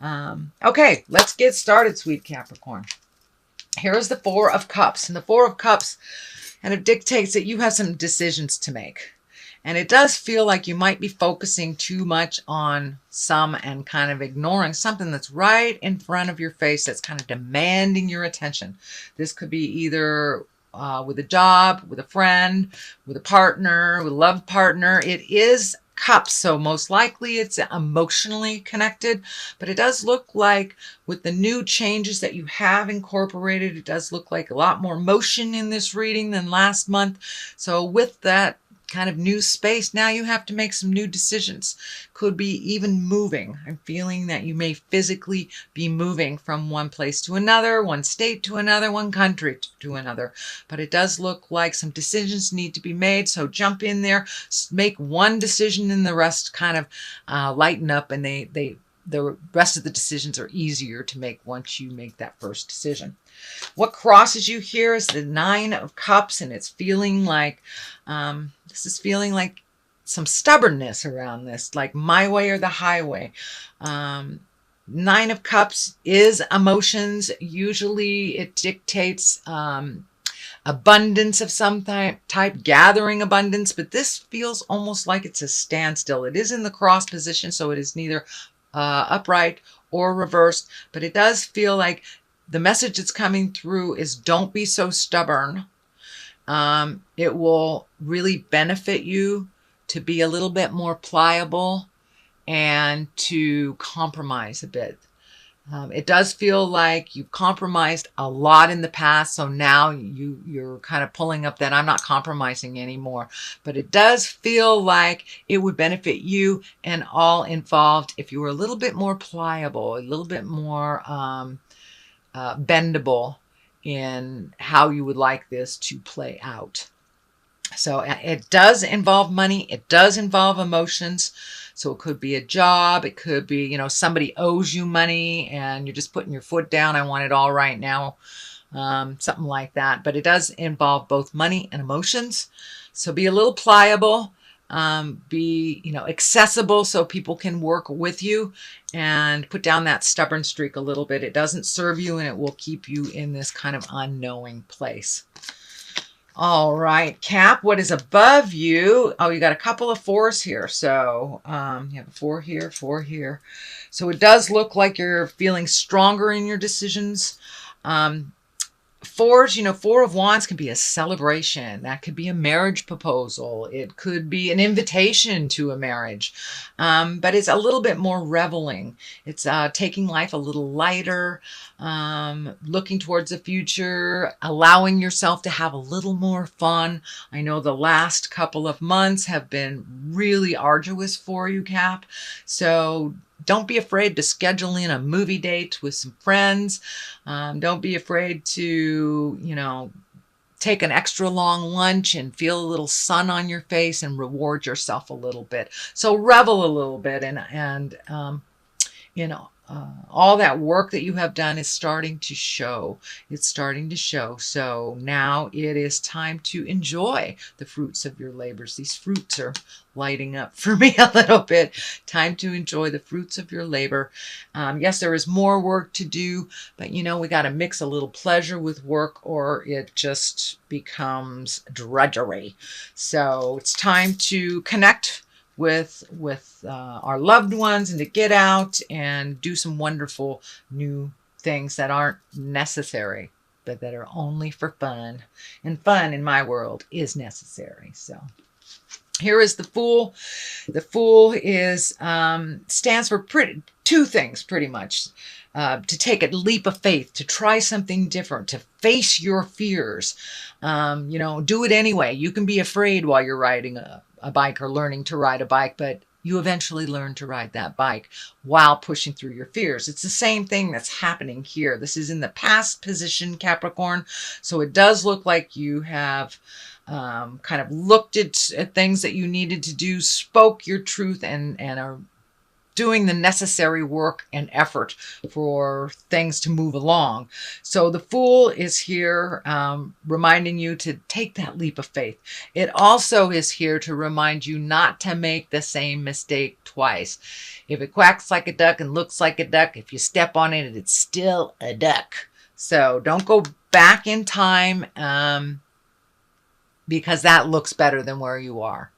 Okay, let's get started, sweet Capricorn. Here is the Four of Cups. And the Four of Cups kind of dictates that you have some decisions to make. And it does feel like you might be focusing too much on some and kind of ignoring something that's right in front of your face that's kind of demanding your attention. This could be either with a job, with a friend, with a partner, with a love partner. It is cups, so most likely it's emotionally connected, but it does look like with the new changes that you have incorporated, it does look like a lot more motion in this reading than last month. So with that kind of new space, now you have to make some new decisions. Could be even moving. I'm feeling that you may physically be moving from one place to another, one state to another, one country to another. But it does look like some decisions need to be made. So jump in there, make one decision, and the rest kind of lighten up, and the rest of the decisions are easier to make once you make that first decision. What crosses you here is the Nine of Cups, and it's feeling like, this is feeling like some stubbornness around this, like my way or the highway. Nine of Cups is emotions. Usually it dictates abundance of some type, gathering abundance, but this feels almost like it's a standstill. It is in the cross position, so it is neither upright or reversed, but it does feel like the message that's coming through is don't be so stubborn. It will really benefit you to be a little bit more pliable and to compromise a bit. It does feel like you've compromised a lot in the past, so now you're kind of pulling up that I'm not compromising anymore. But it does feel like it would benefit you and all involved if you were a little bit more pliable, a little bit more bendable in how you would like this to play out. So it does involve money. It does involve emotions. So it could be a job. It could be, somebody owes you money and you're just putting your foot down. I want it all right now. Something like that. But it does involve both money and emotions. So be a little pliable. Be, accessible so people can work with you, and put down that stubborn streak a little bit. It doesn't serve you, and it will keep you in this kind of unknowing place. All right, Cap, what is above you? Oh, you got a couple of fours here. So you have a four here, four here. So it does look like you're feeling stronger in your decisions. Fours, Four of Wands can be a celebration. That could be a marriage proposal. It could be an invitation to a marriage. But it's a little bit more reveling. It's taking life a little lighter, looking towards the future, allowing yourself to have a little more fun. I know the last couple of months have been really arduous for you, Cap. So don't be afraid to schedule in a movie date with some friends. Don't be afraid to, take an extra long lunch and feel a little sun on your face and reward yourself a little bit. So revel a little bit, and all that work that you have done is starting to show. It's starting to show. So now it is time to enjoy the fruits of your labors. These fruits are lighting up for me a little bit. Time to enjoy the fruits of your labor. Yes, there is more work to do, but we got to mix a little pleasure with work, or it just becomes drudgery. So it's time to connect with our loved ones, and to get out and do some wonderful new things that aren't necessary, but that are only for fun. And fun in my world is necessary. So here is the Fool. The Fool is stands for two things pretty much. To take a leap of faith, to try something different, to face your fears. Do it anyway. You can be afraid while you're riding a bike or learning to ride a bike, but you eventually learn to ride that bike while pushing through your fears. It's the same thing that's happening here. This is in the past position, Capricorn. So it does look like you have kind of looked at things that you needed to do, spoke your truth, and are doing the necessary work and effort for things to move along. So the Fool is here reminding you to take that leap of faith. It also is here to remind you not to make the same mistake twice. If it quacks like a duck and looks like a duck, if you step on it, it's still a duck. So don't go back in time because that looks better than where you are.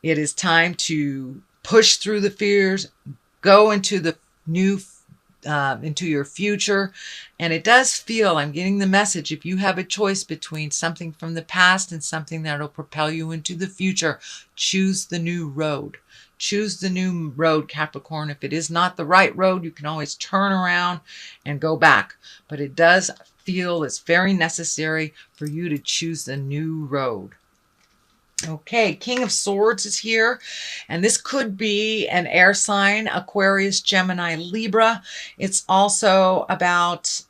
It is time to push through the fears, go into the new, into your future. And it does feel, I'm getting the message, if you have a choice between something from the past and something that will propel you into the future, choose the new road. Choose the new road, Capricorn. If it is not the right road, you can always turn around and go back. But it does feel it's very necessary for you to choose the new road. Okay, King of Swords is here, and this could be an air sign, Aquarius, Gemini, Libra. It's also about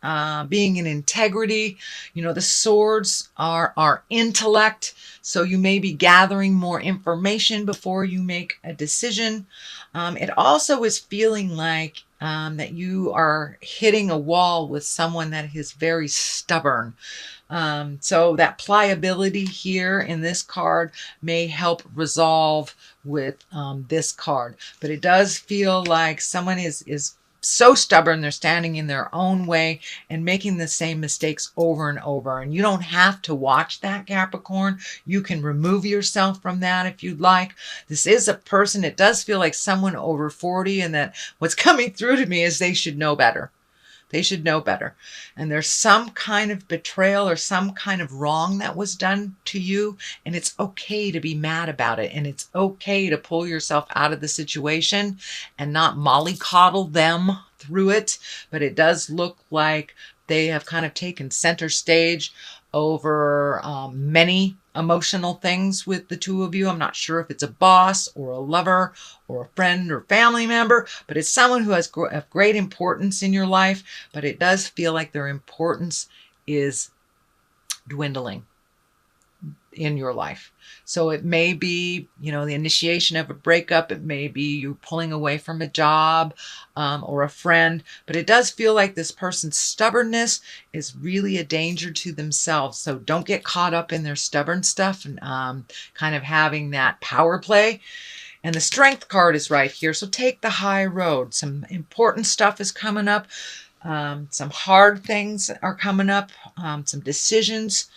being in integrity. You know, the swords are our intellect, so you may be gathering more information before you make a decision. It also is feeling like that you are hitting a wall with someone that is very stubborn. So that pliability here in this card may help resolve with this card. But it does feel like someone is so stubborn, they're standing in their own way and making the same mistakes over and over. And you don't have to watch that, Capricorn. You can remove yourself from that if you'd like. This is a person, it does feel like someone over 40, and that what's coming through to me is they should know better. They should know better. And there's some kind of betrayal or some kind of wrong that was done to you. And it's okay to be mad about it. And it's okay to pull yourself out of the situation and not mollycoddle them through it. But it does look like they have kind of taken center stage over many emotional things with the two of you. I'm not sure if it's a boss or a lover or a friend or family member, but it's someone who has great importance in your life, but it does feel like their importance is dwindling in your life. So it may be, you know, the initiation of a breakup. It may be you pulling away from a job or a friend. But it does feel like this person's stubbornness is really a danger to themselves. So don't get caught up in their stubborn stuff and kind of having that power play. And the Strength card is right here. So take the high road. Some important stuff is coming up. Some hard things are coming up. Some decisions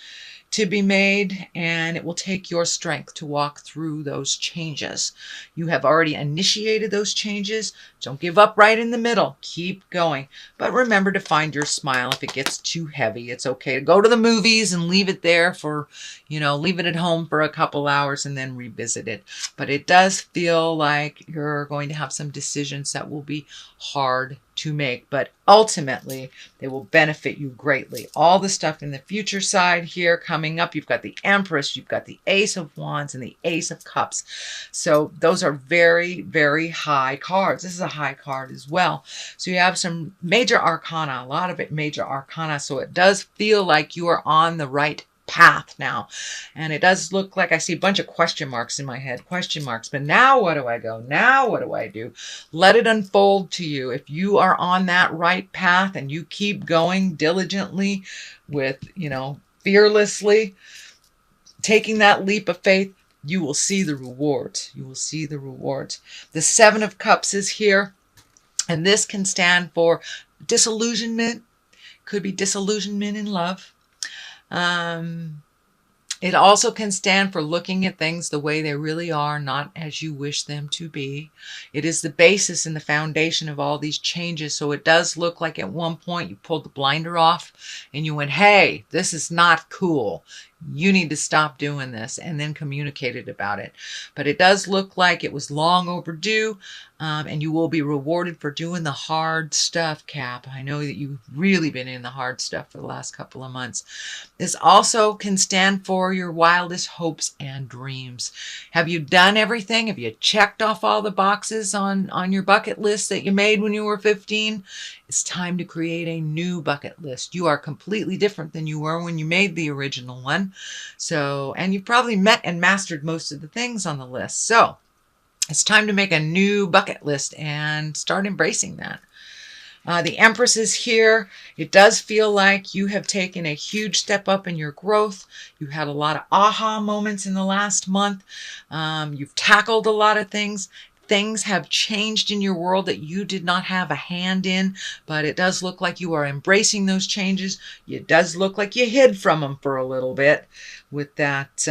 to be made, and it will take your strength to walk through those changes. You have already initiated those changes. Don't give up right in the middle. Keep going. But remember to find your smile. If it gets too heavy, it's okay to go to the movies and leave it there for, you know, leave it at home for a couple hours and then revisit it. But it does feel like you're going to have some decisions that will be hard to make, but ultimately they will benefit you greatly. All the stuff in the future side here coming up, you've got the Empress, you've got the Ace of Wands and the Ace of Cups. So those are very, very high cards. This is a high card as well. So you have some major arcana, a lot of it major arcana. So it does feel like you are on the right path now. And it does look like I see a bunch of question marks in my head, question marks. But now what do I go? Now what do I do? Let it unfold to you. If you are on that right path and you keep going diligently with, you know, fearlessly, taking that leap of faith, you will see the rewards. You will see the rewards. The Seven of Cups is here. And this can stand for disillusionment. Could be disillusionment in love. It also can stand for looking at things the way they really are, not as you wish them to be. It is the basis and the foundation of all these changes. So it does look like at one point you pulled the blinder off and you went, hey, this is not cool. You need to stop doing this, and then communicated about it. But it does look like it was long overdue, and you will be rewarded for doing the hard stuff, Cap. I know that you've really been in the hard stuff for the last couple of months. This also can stand for your wildest hopes and dreams. Have you done everything? Have you checked off all the boxes on your bucket list that you made when you were 15? It's time to create a new bucket list. You are completely different than you were when you made the original one. So, and you've probably met and mastered most of the things on the list. So It's time to make a new bucket list and start embracing that. The Empress is here. It does feel like you have taken a huge step up in your growth. You had a lot of aha moments in the last month. You've tackled a lot of things. Things have changed in your world that you did not have a hand in, but it does look like you are embracing those changes. It does look like you hid from them for a little bit with that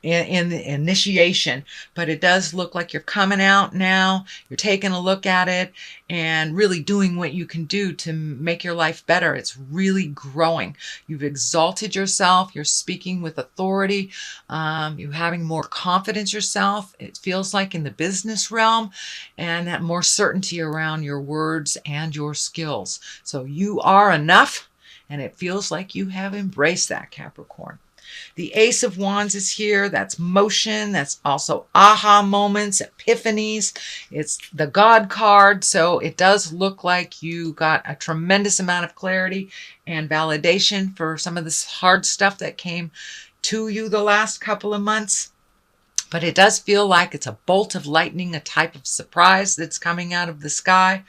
in the initiation, but it does look like you're coming out now. You're taking a look at it and really doing what you can do to make your life better. It's really growing. You've exalted yourself. You're speaking with authority. You're having more confidence yourself. It feels like in the business realm, and that more certainty around your words and your skills. So you are enough, and it feels like you have embraced that, Capricorn. The Ace of Wands is here. That's motion. That's also aha moments, epiphanies. It's the God card. So it does look like you got a tremendous amount of clarity and validation for some of this hard stuff that came to you the last couple of months. But it does feel like it's a bolt of lightning, a type of surprise that's coming out of the sky.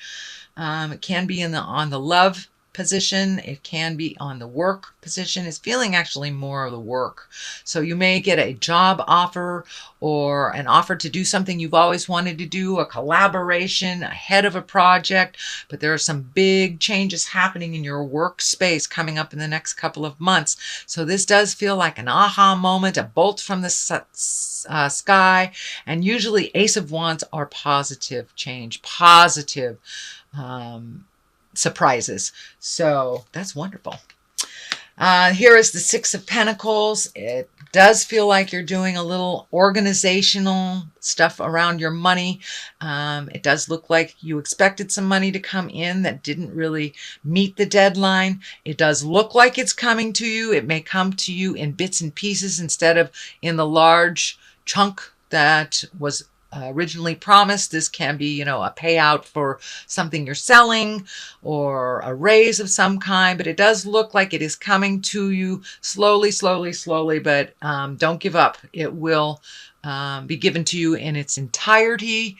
It can be on the love position. It can be on the work position. It's feeling actually more of the work. So you may get a job offer or an offer to do something you've always wanted to do, a collaboration ahead of a project, but there are some big changes happening in your workspace coming up in the next couple of months. So this does feel like an aha moment, a bolt from the sky, and usually Ace of Wands are positive change, positive surprises. So that's wonderful. Here is the Six of Pentacles. It does feel like you're doing a little organizational stuff around your money. It does look like you expected some money to come in that didn't really meet the deadline. It does look like it's coming to you. It may come to you in bits and pieces instead of in the large chunk that was originally promised. This can be, a payout for something you're selling or a raise of some kind, but it does look like it is coming to you slowly, slowly, slowly, but don't give up. It will be given to you in its entirety.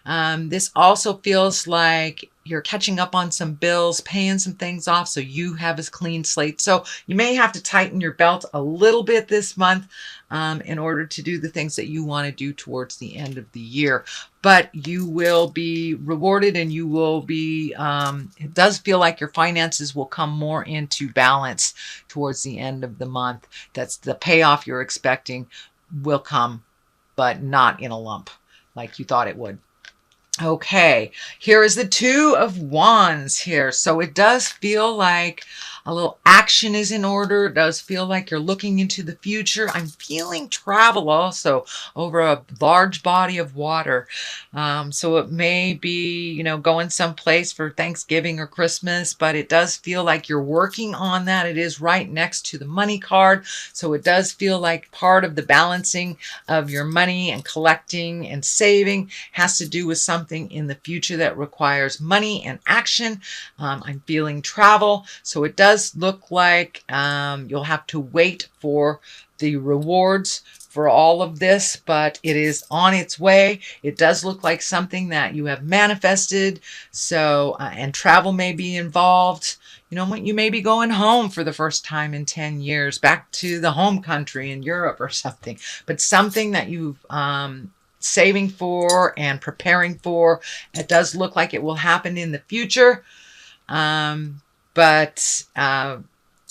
This also feels like you're catching up on some bills, paying some things off so you have a clean slate. So you may have to tighten your belt a little bit this month in order to do the things that you want to do towards the end of the year. But you will be rewarded, and you will be, it does feel like your finances will come more into balance towards the end of the month. That's the payoff you're expecting will come, but not in a lump like you thought it would. Okay, here is the Two of Wands here. So it does feel like a little action is in order. It does feel like you're looking into the future. I'm feeling travel also over a large body of water. So it may be, going someplace for Thanksgiving or Christmas, but it does feel like you're working on that. It is right next to the money card. So it does feel like part of the balancing of your money and collecting and saving has to do with something in the future that requires money and action. I'm feeling travel. So it does look like you'll have to wait for the rewards for all of this, but it is on its way. It does look like something that you have manifested. So, and travel may be involved. You may be going home for the first time in 10 years, back to the home country in Europe or something, but something that you've saving for and preparing for. It does look like it will happen in the future. But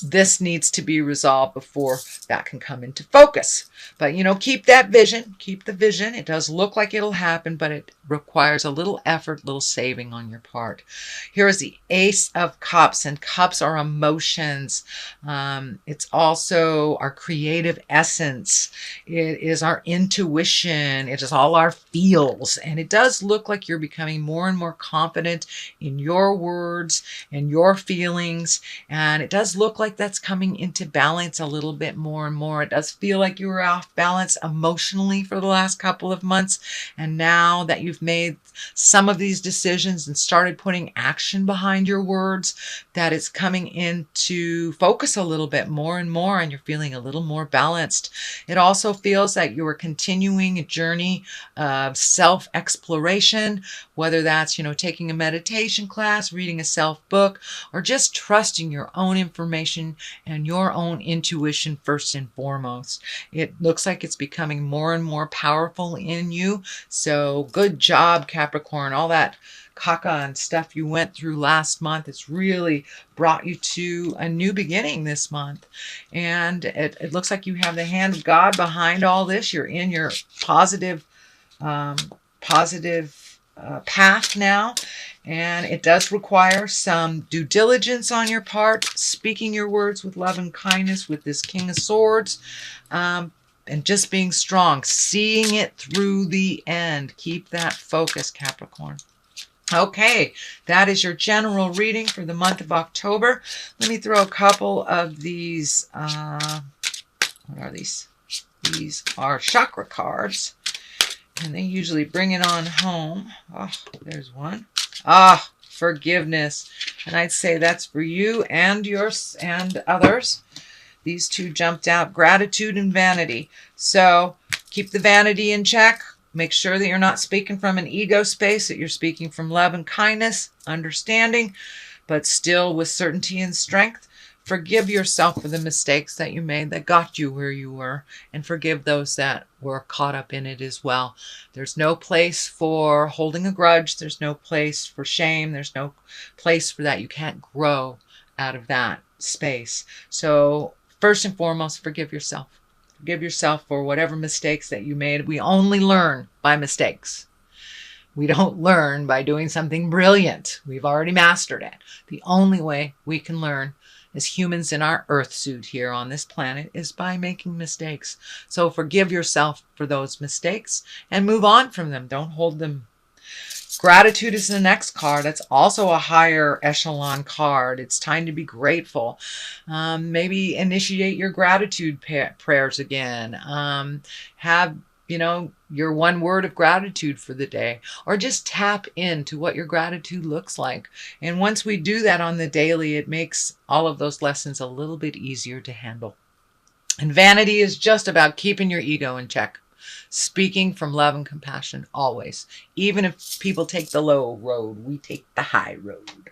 this needs to be resolved before that can come into focus. But, keep that vision, keep the vision. It does look like it'll happen, but it requires a little effort, little saving on your part. Here is the Ace of Cups, and cups are emotions. It's also our creative essence. It is our intuition. It is all our feels. And it does look like you're becoming more and more confident in your words and your feelings. And it does look like like that's coming into balance a little bit more and more. It does feel like you were off balance emotionally for the last couple of months. And now that you've made some of these decisions and started putting action behind your words, that it's coming into focus a little bit more and more, and you're feeling a little more balanced. It also feels that you are continuing a journey of self-exploration, whether that's, taking a meditation class, reading a self-book, or just trusting your own information and your own intuition first and foremost. It looks like it's becoming more and more powerful in you. So good job, Capricorn. All that caca and stuff you went through last month, it's really brought you to a new beginning this month. And it looks like you have the hand of God behind all this. You're in your positive path now. And it does require some due diligence on your part, speaking your words with love and kindness with this King of Swords, and just being strong, seeing it through the end. Keep that focus, Capricorn. Okay, that is your general reading for the month of October. Let me throw a couple of these, what are these? These are chakra cards, and they usually bring it on home. Oh, there's one. Ah, forgiveness. And I'd say that's for you and yours and others. These two jumped out, gratitude and vanity. So keep the vanity in check. Make sure that you're not speaking from an ego space, that you're speaking from love and kindness, understanding, but still with certainty and strength. Forgive yourself for the mistakes that you made that got you where you were, and forgive those that were caught up in it as well. There's no place for holding a grudge. There's no place for shame. There's no place for that. You can't grow out of that space. So first and foremost, forgive yourself. Forgive yourself for whatever mistakes that you made. We only learn by mistakes. We don't learn by doing something brilliant. We've already mastered it. The only way we can learn as humans in our earth suit here on this planet is by making mistakes. So forgive yourself for those mistakes and move on from them. Don't hold them. Gratitude is the next card. That's also a higher echelon card. It's time to be grateful. Maybe initiate your gratitude prayers again. Have, your one word of gratitude for the day, or just tap into what your gratitude looks like. And once we do that on the daily, it makes all of those lessons a little bit easier to handle. And vanity is just about keeping your ego in check. Speaking from love and compassion always. Even if people take the low road, we take the high road.